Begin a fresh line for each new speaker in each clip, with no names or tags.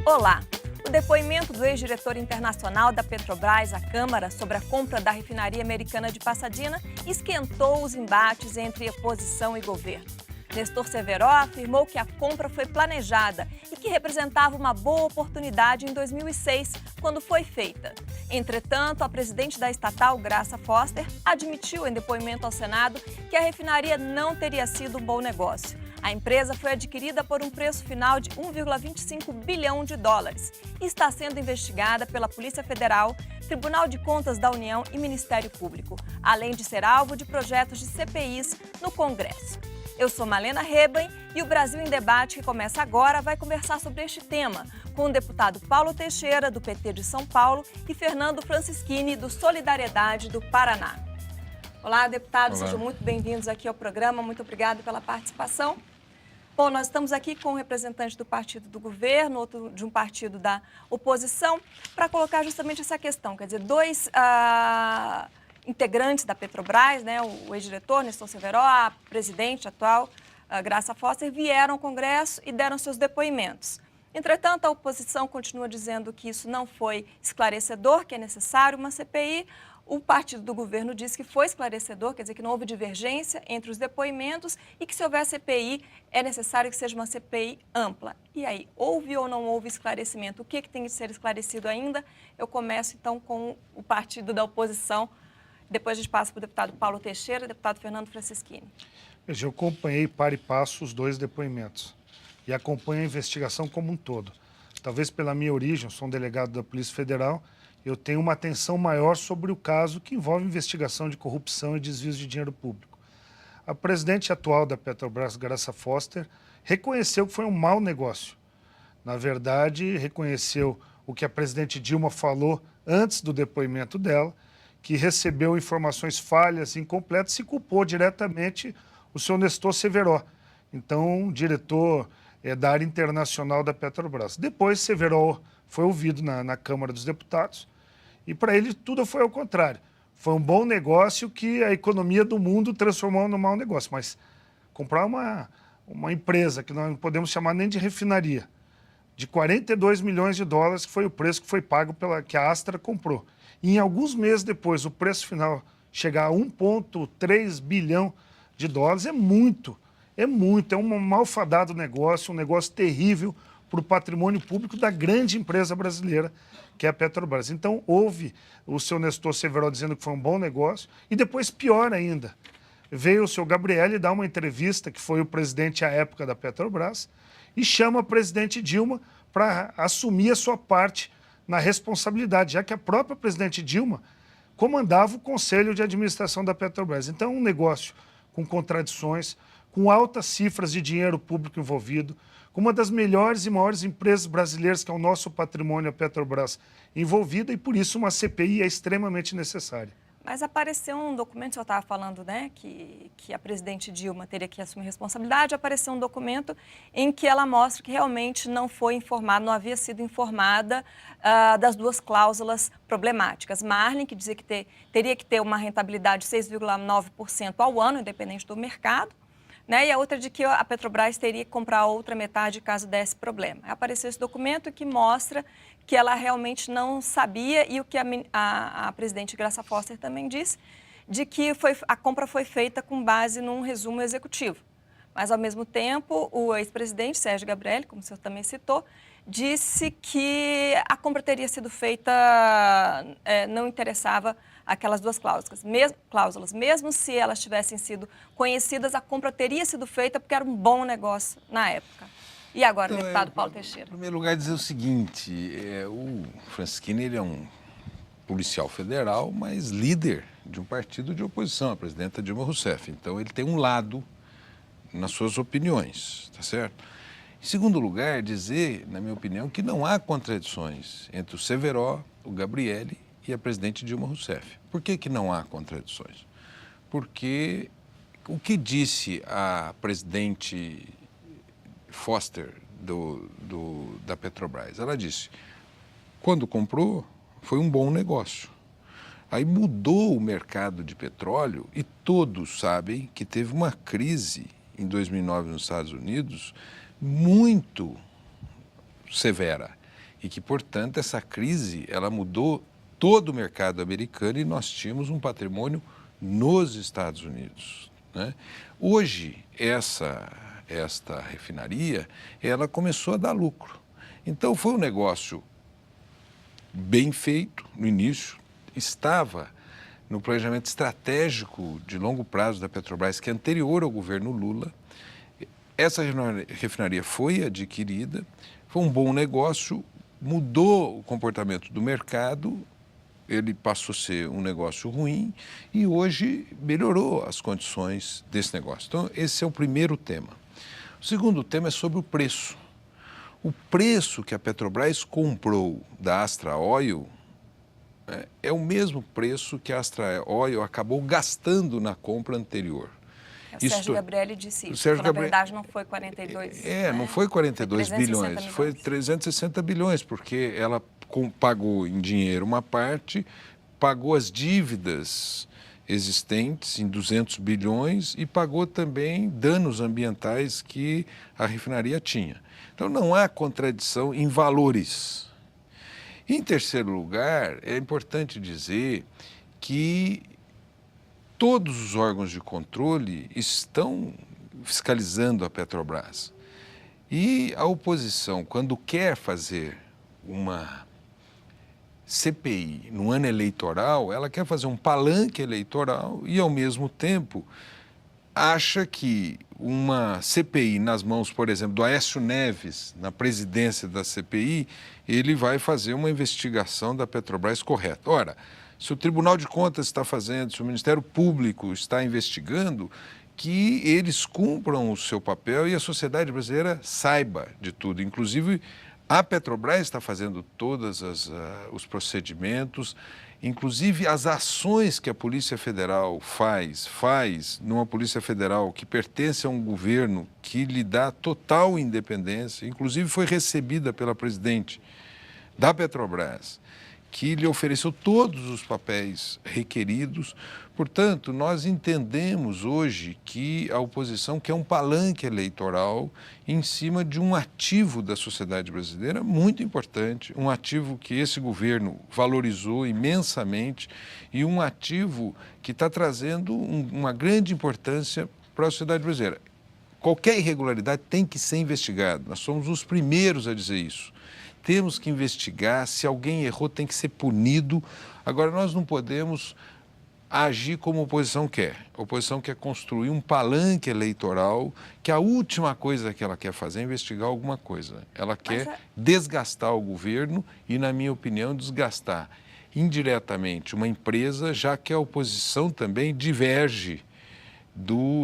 Olá! O depoimento do ex-diretor internacional da Petrobras à Câmara sobre a compra da refinaria americana de Pasadena esquentou os embates entre oposição e governo. Nestor Severo afirmou que a compra foi planejada e que representava uma boa oportunidade em 2006, quando foi feita. Entretanto, a presidente da estatal, Graça Foster, admitiu em depoimento ao Senado que a refinaria não teria sido um bom negócio. A empresa foi adquirida por um preço final de 1,25 bilhão de dólares e está sendo investigada pela Polícia Federal, Tribunal de Contas da União e Ministério Público, além de ser alvo de projetos de CPIs no Congresso. Eu sou Malena Reben e o Brasil em Debate, que começa agora, vai conversar sobre este tema com o deputado Paulo Teixeira, do PT de São Paulo, e Fernando Francischini, do Solidariedade do Paraná. Olá, deputados, sejam muito bem-vindos aqui ao programa. Muito obrigada pela participação. Bom, nós estamos aqui com um representante do partido do governo, outro de um partido da oposição, para colocar justamente essa questão. Quer dizer, dois integrantes da Petrobras, né, o ex-diretor Nestor Severo, a presidente atual, a Graça Foster, vieram ao Congresso e deram seus depoimentos. Entretanto, a oposição continua dizendo que isso não foi esclarecedor, que é necessário uma CPI. O partido do governo diz que foi esclarecedor, quer dizer, que não houve divergência entre os depoimentos e que, se houver CPI, é necessário que seja uma CPI ampla. E aí, houve ou não houve esclarecimento? O que tem de ser esclarecido ainda? Eu começo, então, com o partido da oposição. Depois a gente passa para o deputado Paulo Teixeira e deputado Fernando Francischini.
Veja, eu acompanhei para e passo os dois depoimentos e acompanho a investigação como um todo. Talvez pela minha origem, eu sou um delegado da Polícia Federal, eu tenho uma atenção maior sobre o caso que envolve investigação de corrupção e desvios de dinheiro público. A presidente atual da Petrobras, Graça Foster, reconheceu que foi um mau negócio. Na verdade, reconheceu o que a presidente Dilma falou antes do depoimento dela, que recebeu informações falhas, incompletas, e culpou diretamente o senhor Nestor Severo, então diretor da área internacional da Petrobras. Depois, Severo foi ouvido na Câmara dos Deputados e, para ele, tudo foi ao contrário. Foi um bom negócio que a economia do mundo transformou num mau negócio, mas comprar uma empresa que nós não podemos chamar nem de refinaria, de 42 milhões de dólares, que foi o preço que foi pago que a Astra comprou. E em alguns meses depois, o preço final chegar a 1,3 bilhão de dólares é muito, é um malfadado negócio, um negócio terrível para o patrimônio público da grande empresa brasileira, que é a Petrobras. Então, houve o seu Nestor Severo dizendo que foi um bom negócio, e depois, pior ainda, veio o seu Gabrielli dar uma entrevista, que foi o presidente à época da Petrobras, e chama a presidente Dilma para assumir a sua parte na responsabilidade, já que a própria presidente Dilma comandava o Conselho de Administração da Petrobras. Então, um negócio com contradições, com altas cifras de dinheiro público envolvido, com uma das melhores e maiores empresas brasileiras, que é o nosso patrimônio, a Petrobras, envolvida, e por isso uma CPI é extremamente necessária.
Mas apareceu um documento, o senhor estava falando, né, que a presidente Dilma teria que assumir responsabilidade. Apareceu um documento em que ela mostra que realmente não foi informada, não havia sido informada das duas cláusulas problemáticas. Marlin, que dizia que teria que ter uma rentabilidade de 6,9% ao ano, independente do mercado, né, e a outra de que a Petrobras teria que comprar a outra metade caso desse problema. Apareceu esse documento que mostra que ela realmente não sabia, e o que a presidente Graça Foster também disse, de que a compra foi feita com base num resumo executivo. Mas, ao mesmo tempo, o ex-presidente Sérgio Gabrielli, como o senhor também citou, disse que a compra teria sido feita, não interessava aquelas duas cláusulas. Mesmo se elas tivessem sido conhecidas, a compra teria sido feita porque era um bom negócio na época. E agora, então, deputado Paulo Teixeira?
Em primeiro lugar, dizer o seguinte, o Francischini, ele é um policial federal, mas líder de um partido de oposição, a presidenta Dilma Rousseff. Então, ele tem um lado nas suas opiniões, tá certo? Em segundo lugar, dizer, na minha opinião, que não há contradições entre o Severo, o Gabrielli e a presidente Dilma Rousseff. Por que não há contradições? Porque o que disse a presidente Foster da Petrobras? Ela disse, quando comprou, foi um bom negócio. Aí mudou o mercado de petróleo e todos sabem que teve uma crise em 2009 nos Estados Unidos muito severa. e que, portanto, essa crise ela mudou todo o mercado americano e nós tínhamos um patrimônio nos Estados Unidos, né? Hoje, esta refinaria, ela começou a dar lucro. Então, foi um negócio bem feito no início, estava no planejamento estratégico de longo prazo da Petrobras, que é anterior ao governo Lula. Essa refinaria foi adquirida, foi um bom negócio, mudou o comportamento do mercado, ele passou a ser um negócio ruim e hoje melhorou as condições desse negócio. Então, esse é o primeiro tema. O segundo tema é sobre o preço. O preço que a Petrobras comprou da Astra Oil é o mesmo preço que a Astra Oil acabou gastando na compra anterior.
O Sérgio Gabrielli disse isso, na verdade não foi 42
não foi 42
foi
bilhões, foi 360 bilhões, porque ela pagou em dinheiro uma parte, pagou as dívidas existentes em 200 bilhões e pagou também danos ambientais que a refinaria tinha. Então não há contradição em valores. Em terceiro lugar, é importante dizer que todos os órgãos de controle estão fiscalizando a Petrobras. E a oposição, quando quer fazer uma CPI no ano eleitoral, ela quer fazer um palanque eleitoral e, ao mesmo tempo, acha que uma CPI nas mãos, por exemplo, do Aécio Neves, na presidência da CPI, ele vai fazer uma investigação da Petrobras correta. Ora, se o Tribunal de Contas está fazendo, se o Ministério Público está investigando, que eles cumpram o seu papel e a sociedade brasileira saiba de tudo. Inclusive, a Petrobras está fazendo todos os procedimentos, inclusive as ações que a Polícia Federal faz numa Polícia Federal que pertence a um governo que lhe dá total independência, inclusive foi recebida pela presidente da Petrobras, que lhe ofereceu todos os papéis requeridos. Portanto, nós entendemos hoje que a oposição quer um palanque eleitoral em cima de um ativo da sociedade brasileira muito importante, um ativo que esse governo valorizou imensamente e um ativo que está trazendo uma grande importância para a sociedade brasileira. Qualquer irregularidade tem que ser investigada, nós somos os primeiros a dizer isso. Temos que investigar, se alguém errou tem que ser punido. Agora, nós não podemos agir como a oposição quer. A oposição quer construir um palanque eleitoral, que a última coisa que ela quer fazer é investigar alguma coisa. Ela quer desgastar o governo e, na minha opinião, desgastar indiretamente uma empresa, já que a oposição também diverge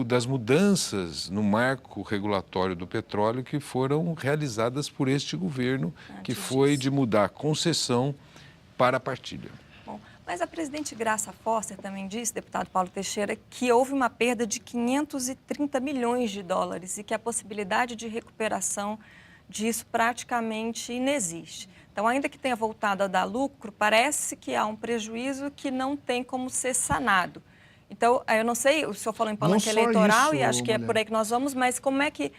das mudanças no marco regulatório do petróleo que foram realizadas por este governo, que foi de mudar a concessão para a partilha.
Bom, mas a presidente Graça Foster também disse, deputado Paulo Teixeira, que houve uma perda de 530 milhões de dólares e que a possibilidade de recuperação disso praticamente inexiste. Então, ainda que tenha voltado a dar lucro, parece que há um prejuízo que não tem como ser sanado. Então, eu não sei, o senhor falou em palanque eleitoral isso, e acho que é por aí que nós vamos, mas como é que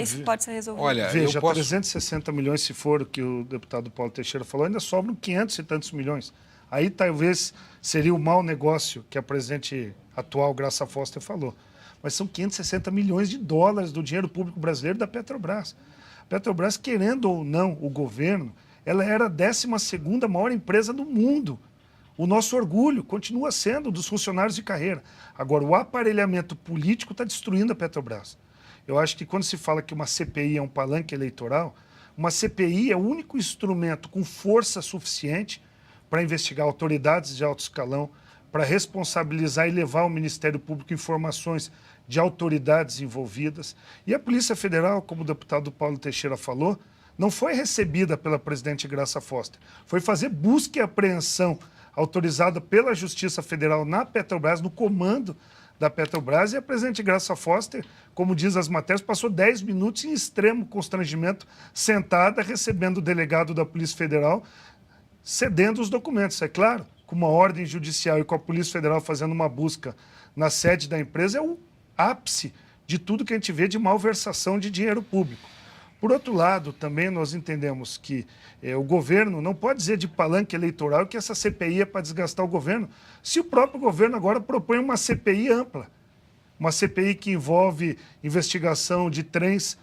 isso pode ser resolvido?
Olha, veja, 360 milhões, se for o que o deputado Paulo Teixeira falou, ainda sobram 500 e tantos milhões. Aí talvez seria o mau negócio que a presidente atual, Graça Foster, falou. Mas são 560 milhões de dólares do dinheiro público brasileiro da Petrobras. A Petrobras, querendo ou não o governo, ela era a 12ª maior empresa do mundo. O nosso orgulho continua sendo dos funcionários de carreira. Agora, o aparelhamento político está destruindo a Petrobras. Eu acho que quando se fala que uma CPI é um palanque eleitoral, uma CPI é o único instrumento com força suficiente para investigar autoridades de alto escalão, para responsabilizar e levar ao Ministério Público informações de autoridades envolvidas. E a Polícia Federal, como o deputado Paulo Teixeira falou, não foi recebida pela presidente Graça Foster. Foi fazer busca e apreensão autorizada pela Justiça Federal na Petrobras, no comando da Petrobras, e a presidente Graça Foster, como diz as matérias, passou 10 minutos em extremo constrangimento, sentada, recebendo o delegado da Polícia Federal, cedendo os documentos. É claro, com uma ordem judicial e com a Polícia Federal fazendo uma busca na sede da empresa, é o ápice de tudo que a gente vê de malversação de dinheiro público. Por outro lado, também nós entendemos que o governo não pode dizer de palanque eleitoral que essa CPI é para desgastar o governo, se o próprio governo agora propõe uma CPI ampla. Uma CPI que envolve investigação de trens,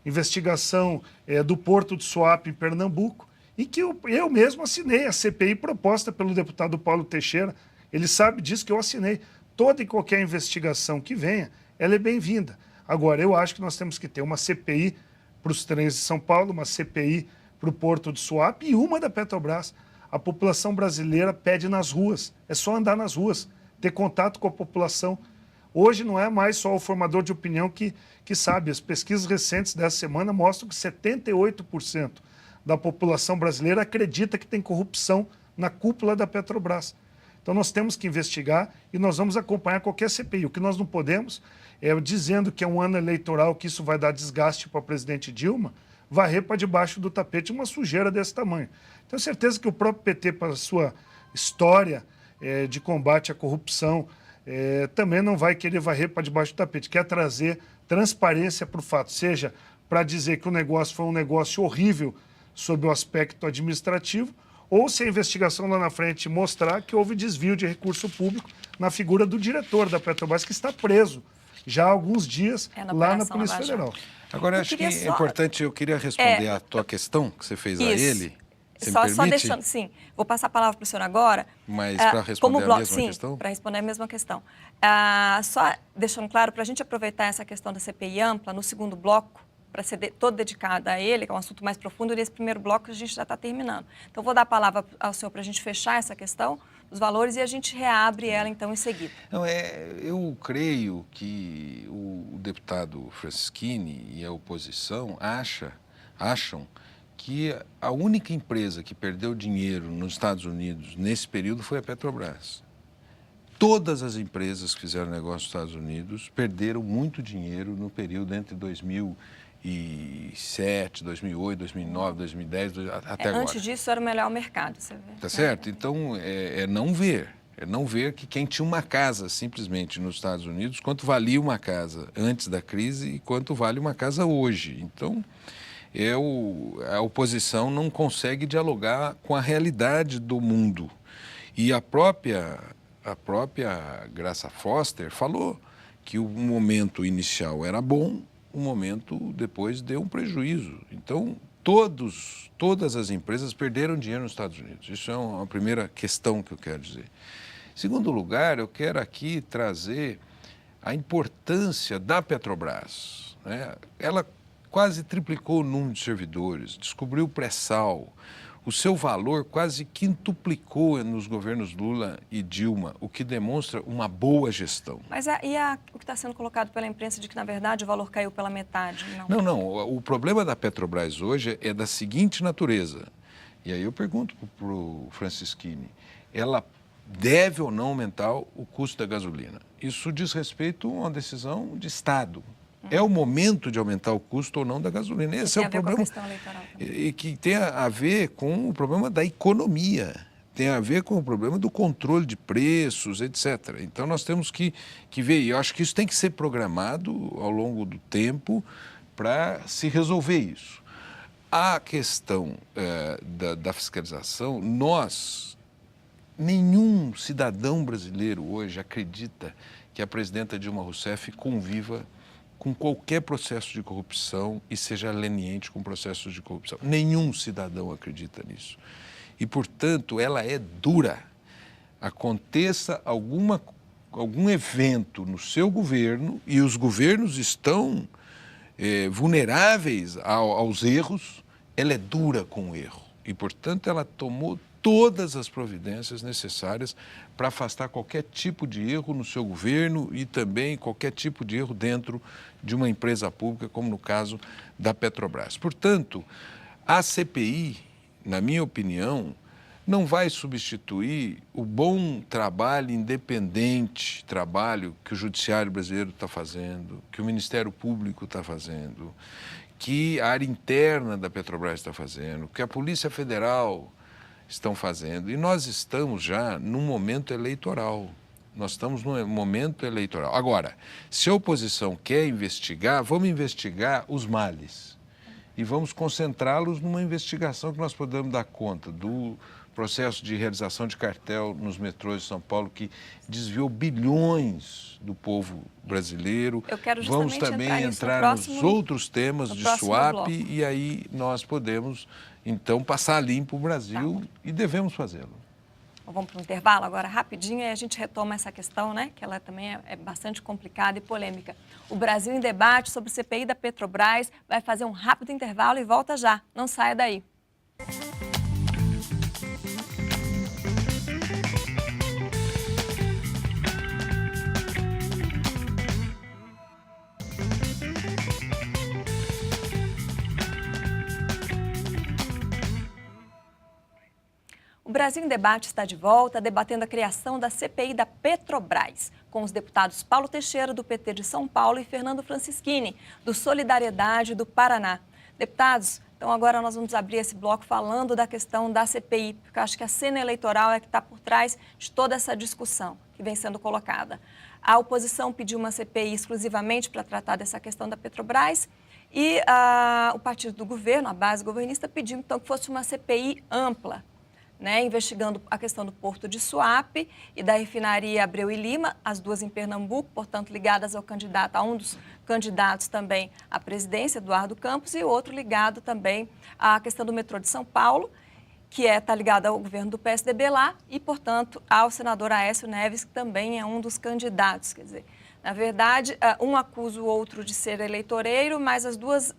investigação do Porto de Suape, em Pernambuco, e que eu mesmo assinei a CPI proposta pelo deputado Paulo Teixeira. Ele sabe disso que eu assinei. Toda e qualquer investigação que venha, ela é bem-vinda. Agora, eu acho que nós temos que ter uma CPI para os trens de São Paulo, uma CPI para o Porto de Suape e uma da Petrobras. A população brasileira pede nas ruas, é só andar nas ruas, ter contato com a população. Hoje não é mais só o formador de opinião que sabe. As pesquisas recentes dessa semana mostram que 78% da população brasileira acredita que tem corrupção na cúpula da Petrobras. Então nós temos que investigar e nós vamos acompanhar qualquer CPI. O que nós não podemos é, dizendo que é um ano eleitoral, que isso vai dar desgaste para a presidente Dilma, varrer para debaixo do tapete uma sujeira desse tamanho. Tenho certeza que o próprio PT, para a sua história de combate à corrupção, também não vai querer varrer para debaixo do tapete, quer trazer transparência para o fato, seja para dizer que o negócio foi um negócio horrível sob o aspecto administrativo, ou se a investigação lá na frente mostrar que houve desvio de recurso público na figura do diretor da Petrobras, que está preso já há alguns dias lá na Polícia Federal.
Agora, acho que é importante, eu queria responder a tua questão que você fez a ele.
Só deixando, sim, vou passar a palavra para o senhor agora.
Mas para responder a mesma questão?
Sim, para responder a mesma questão. Só deixando claro, para a gente aproveitar essa questão da CPI ampla, no segundo bloco, para ser todo dedicado a ele, que é um assunto mais profundo, e nesse primeiro bloco a gente já está terminando. Então, vou dar a palavra ao senhor para a gente fechar essa questão dos valores e a gente reabre ela, então, em seguida.
Não, eu creio que o deputado Franceschini e a oposição acham que a única empresa que perdeu dinheiro nos Estados Unidos nesse período foi a Petrobras. Todas as empresas que fizeram negócio nos Estados Unidos perderam muito dinheiro no período entre 2007, 2008, 2009, 2010, até agora.
Antes disso era o melhor mercado, você vê.
Tá certo? Então, é não ver que quem tinha uma casa simplesmente nos Estados Unidos, quanto valia uma casa antes da crise e quanto vale uma casa hoje. Então, a oposição não consegue dialogar com a realidade do mundo. E a própria Graça Foster falou que o momento inicial era bom, o momento depois deu um prejuízo. Então, todas as empresas perderam dinheiro nos Estados Unidos. Isso é uma primeira questão que eu quero dizer. Em segundo lugar, eu quero aqui trazer a importância da Petrobras, né? Ela quase triplicou o número de servidores, descobriu o pré-sal. O seu valor quase quintuplicou nos governos Lula e Dilma, o que demonstra uma boa gestão.
Mas o que está sendo colocado pela imprensa de que, na verdade, o valor caiu pela metade?
Não. O problema da Petrobras hoje é da seguinte natureza. E aí eu pergunto para o Franceschini, ela deve ou não aumentar o custo da gasolina? Isso diz respeito a uma decisão de Estado. É o momento de aumentar o custo ou não da gasolina. Esse é o problema. E que tem a ver com o problema da economia, tem a ver com o problema do controle de preços, etc. Então nós temos que ver, e eu acho que isso tem que ser programado ao longo do tempo para se resolver isso. A questão da fiscalização, nenhum cidadão brasileiro hoje acredita que a presidenta Dilma Rousseff conviva com qualquer processo de corrupção e seja leniente com processos de corrupção. Nenhum cidadão acredita nisso. E, portanto, ela é dura. Aconteça algum evento no seu governo e os governos estão vulneráveis aos erros, ela é dura com o erro. E, portanto, ela tomou todas as providências necessárias para afastar qualquer tipo de erro no seu governo e também qualquer tipo de erro dentro de uma empresa pública, como no caso da Petrobras. Portanto, a CPI, na minha opinião, não vai substituir o bom trabalho independente, trabalho que o Judiciário brasileiro está fazendo, que o Ministério Público está fazendo, que a área interna da Petrobras está fazendo, que a Polícia Federal estão fazendo. E nós estamos já num momento eleitoral. Nós estamos num momento eleitoral. Agora, se a oposição quer investigar, vamos investigar os males. e vamos concentrá-los numa investigação que nós podemos dar conta do processo de realização de cartel nos metrôs de São Paulo, que desviou bilhões do povo brasileiro.
Eu quero
vamos
justamente
também entrar nos outros temas de swap e aí nós podemos, então, passar limpo o Brasil e devemos fazê-lo.
Vamos para um intervalo agora rapidinho e a gente retoma essa questão, né? Que ela também é bastante complicada e polêmica. O Brasil em debate sobre o CPI da Petrobras vai fazer um rápido intervalo e volta já. Não saia daí. O Brasil em Debate está de volta, debatendo a criação da CPI da Petrobras, com os deputados Paulo Teixeira, do PT de São Paulo, e Fernando Francischini, do Solidariedade do Paraná. Deputados, então agora nós vamos abrir esse bloco falando da questão da CPI, porque eu acho que a cena eleitoral é que está por trás de toda essa discussão que vem sendo colocada. A oposição pediu uma CPI exclusivamente para tratar dessa questão da Petrobras, e o partido do governo, a base governista, pediu então que fosse uma CPI ampla, né, investigando a questão do porto de Suape e da refinaria Abreu e Lima, as duas em Pernambuco, portanto ligadas ao candidato, a um dos candidatos também à presidência, Eduardo Campos, e outro ligado também à questão do metrô de São Paulo, que está ligado ao governo do PSDB lá, e, portanto, ao senador Aécio Neves, que também é um dos candidatos. Quer dizer, na verdade, um acusa o outro de ser eleitoreiro, mas as duas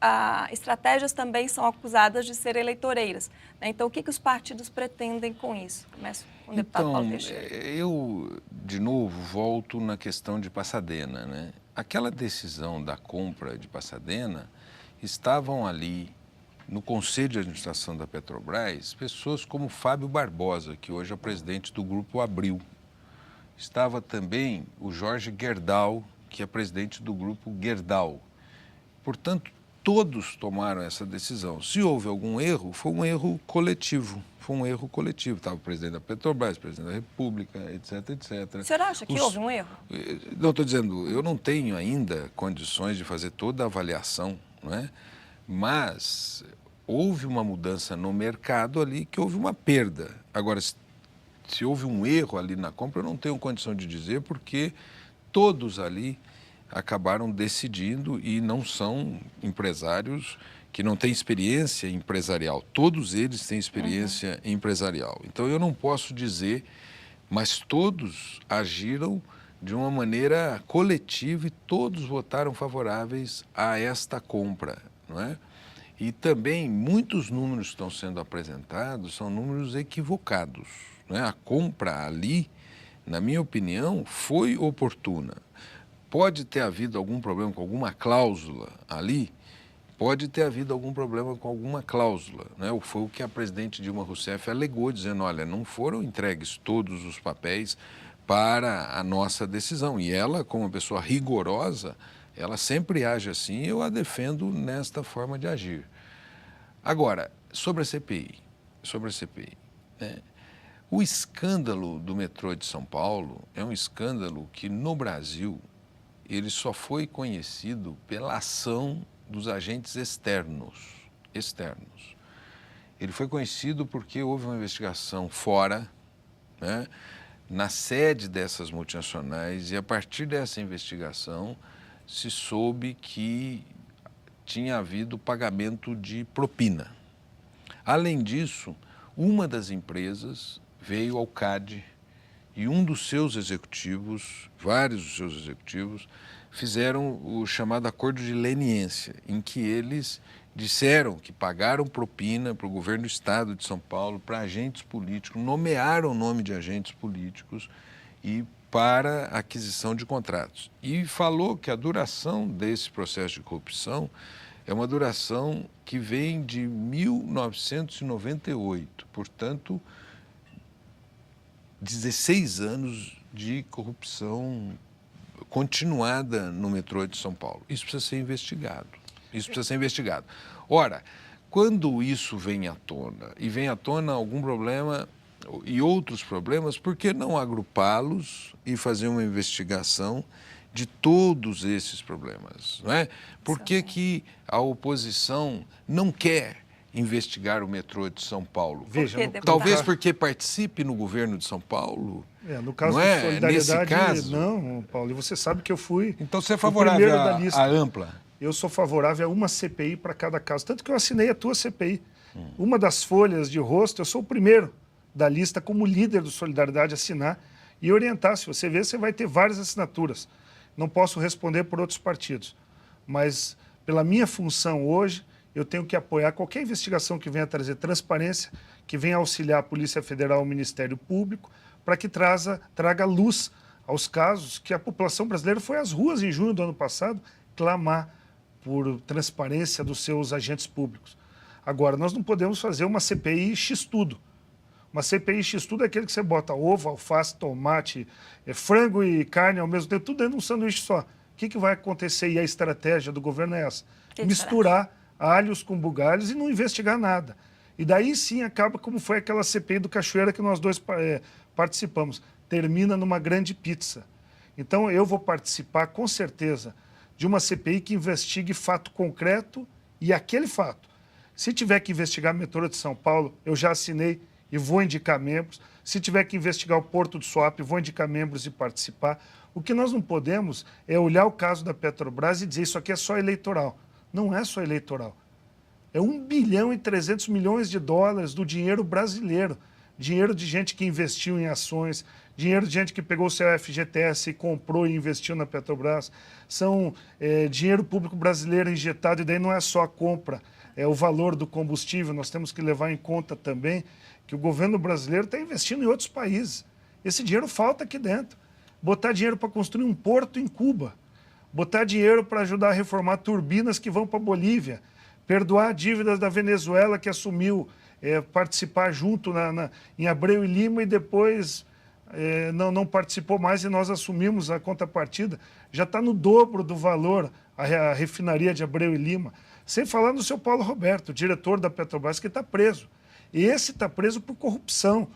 estratégias também são acusadas de ser eleitoreiras. Né? Então, o que os partidos pretendem com isso? Começo com o deputado Paulo Teixeira.
Eu, de novo, volto na questão de Pasadena, né? Aquela decisão da compra de Pasadena, estavam ali no Conselho de Administração da Petrobras pessoas como Fábio Barbosa, que hoje é presidente do Grupo Abril. Estava também o Jorge Gerdau, que é presidente do Grupo Gerdau. Portanto, todos tomaram essa decisão. Se houve algum erro, foi um erro coletivo. Foi um erro coletivo. Estava o presidente da Petrobras, o presidente da República, etc, etc.
O senhor acha que houve um erro?
Não, estou dizendo, eu não tenho ainda condições de fazer toda a avaliação, não é? Mas houve uma mudança no mercado ali que houve uma perda. Agora, se houve um erro ali na compra, eu não tenho condição de dizer, porque todos ali acabaram decidindo e não são empresários que não têm experiência empresarial. Todos eles têm experiência empresarial. Então, eu não posso dizer, mas todos agiram de uma maneira coletiva e todos votaram favoráveis a esta compra, não é? E também muitos números que estão sendo apresentados são números equivocados. A compra ali, na minha opinião, foi oportuna. Pode ter havido algum problema com alguma cláusula ali, pode ter havido algum problema com alguma cláusula, né? Foi o que a presidente Dilma Rousseff alegou, dizendo, olha, não foram entregues todos os papéis para a nossa decisão. E ela, como uma pessoa rigorosa, ela sempre age assim e eu a defendo nesta forma de agir. Agora, sobre a CPI, né? O escândalo do metrô de São Paulo é um escândalo que, no Brasil, ele só foi conhecido pela ação dos agentes externos. Ele foi conhecido porque houve uma investigação fora, né, na sede dessas multinacionais, e a partir dessa investigação se soube que tinha havido pagamento de propina. Além disso, uma das empresas veio ao CAD e um dos seus executivos, vários dos seus executivos, fizeram o chamado acordo de leniência, em que eles disseram que pagaram propina para o governo do estado de São Paulo, para agentes políticos, nomearam o nome de agentes políticos e para aquisição de contratos. E falou que a duração desse processo de corrupção é uma duração que vem de 1998, portanto, 16 anos de corrupção continuada no metrô de São Paulo. Isso precisa ser investigado. Ora, quando isso vem à tona, e vem à tona algum problema e outros problemas, por que não agrupá-los e fazer uma investigação de todos esses problemas, não é? Por que que a oposição não quer investigar o metrô de São Paulo?
Veja,
Talvez porque participe no governo de São Paulo.
No caso
não
de
é?
solidariedade,
Nesse caso,
não, Paulo. E você sabe que eu fui
então você é
o
favorável
primeiro da lista.
à ampla?
Eu sou favorável a uma CPI para cada caso. Tanto que eu assinei a tua CPI. Uma das folhas de rosto, eu sou o primeiro da lista como líder do Solidariedade a assinar e orientar. Se você ver, você vai ter várias assinaturas. Não posso responder por outros partidos. Mas, pela minha função hoje, eu tenho que apoiar qualquer investigação que venha trazer que venha auxiliar a Polícia Federal e o Ministério Público, para que traga luz aos casos que a população brasileira foi às ruas em junho do ano passado clamar por transparência dos seus agentes públicos. Agora, nós não podemos fazer uma CPI X-tudo. Uma CPI X-tudo é aquele que você bota ovo, alface, tomate, frango e carne ao mesmo tempo, tudo dentro de um sanduíche só. O que vai acontecer? E a estratégia do governo é essa. Misturar alhos com bugalhos e não investigar nada. E daí sim acaba como foi aquela CPI do Cachoeira que nós dois participamos. Termina numa grande pizza. Então eu vou participar com certeza de uma CPI que investigue fato concreto e aquele fato. Se tiver que investigar a metrô de São Paulo, eu já assinei e vou indicar membros. Se tiver que investigar o Porto do Suape, vou indicar membros e participar. O que nós não podemos é olhar o caso da Petrobras e dizer isso aqui é só eleitoral. Não é só eleitoral. É 1 bilhão e 300 milhões de dólares do dinheiro brasileiro. Dinheiro de gente que investiu em ações, dinheiro de gente que pegou o seu FGTS e comprou e investiu na Petrobras. São dinheiro público brasileiro injetado, e daí não é só a compra, é o valor do combustível. Nós temos que levar em conta também que o governo brasileiro está investindo em outros países. Esse dinheiro falta aqui dentro. Botar dinheiro para construir um porto em Cuba, botar dinheiro para ajudar a reformar turbinas que vão para a Bolívia, perdoar dívidas da Venezuela que assumiu participar junto em Abreu e Lima e depois não participou mais e nós assumimos a contrapartida. Já está no dobro do valor a refinaria de Abreu e Lima. Sem falar no seu Paulo Roberto, diretor da Petrobras, que está preso. E esse está preso por corrupção,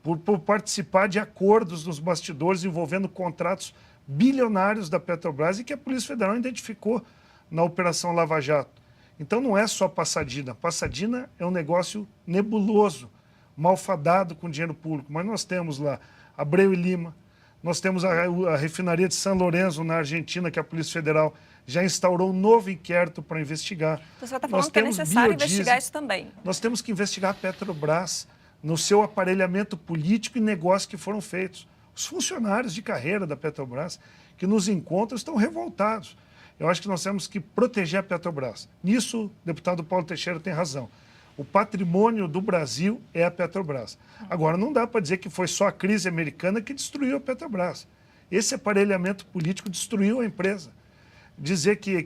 por participar de acordos nos bastidores envolvendo contratos bilionários da Petrobras e que a Polícia Federal identificou na Operação Lava Jato. Então não é só Passadina. Passadina é um negócio nebuloso, malfadado com dinheiro público. Mas nós temos lá Abreu e Lima, nós temos a refinaria de São Lourenço, na Argentina, que a Polícia Federal já instaurou um novo inquérito para investigar.
Então, você está falando que é necessário investigar isso também.
Nós temos que investigar a Petrobras no seu aparelhamento político e negócios que foram feitos. Os funcionários de carreira da Petrobras que nos encontram estão revoltados. Eu acho que nós temos que proteger a Petrobras. Nisso, o deputado Paulo Teixeira tem razão. O patrimônio do Brasil é a Petrobras. Agora, não dá para dizer que foi só a crise americana que destruiu a Petrobras. Esse aparelhamento político destruiu a empresa. Dizer que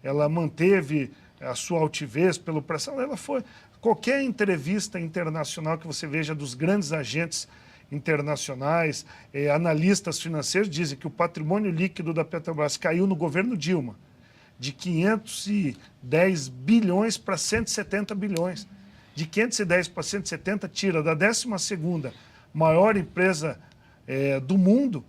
ela manteve a sua altivez pelo pressão, ela foi... Qualquer entrevista internacional que você veja dos grandes agentes internacionais, analistas financeiros dizem que o patrimônio líquido da Petrobras caiu no governo Dilma, de 510 bilhões para 170 bilhões. De 510 para 170, tira da 12ª maior empresa do mundo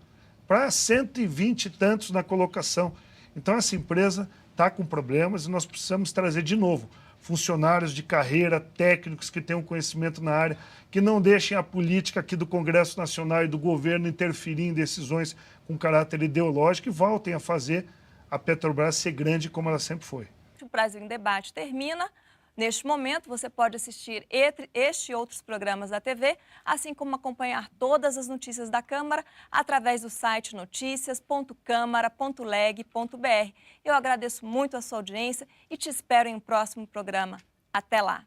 para 120 e tantos na colocação. Então, essa empresa está com problemas e nós precisamos trazer de novo funcionários de carreira, técnicos que tenham conhecimento na área, que não deixem a política aqui do Congresso Nacional e do governo interferir em decisões com caráter ideológico e voltem a fazer a Petrobras ser grande como ela sempre foi.
O Brasil em Debate termina. Neste momento, você pode assistir este e outros programas da TV, assim como acompanhar todas as notícias da Câmara através do site noticias.câmara.leg.br. Eu agradeço muito a sua audiência e te espero em um próximo programa. Até lá!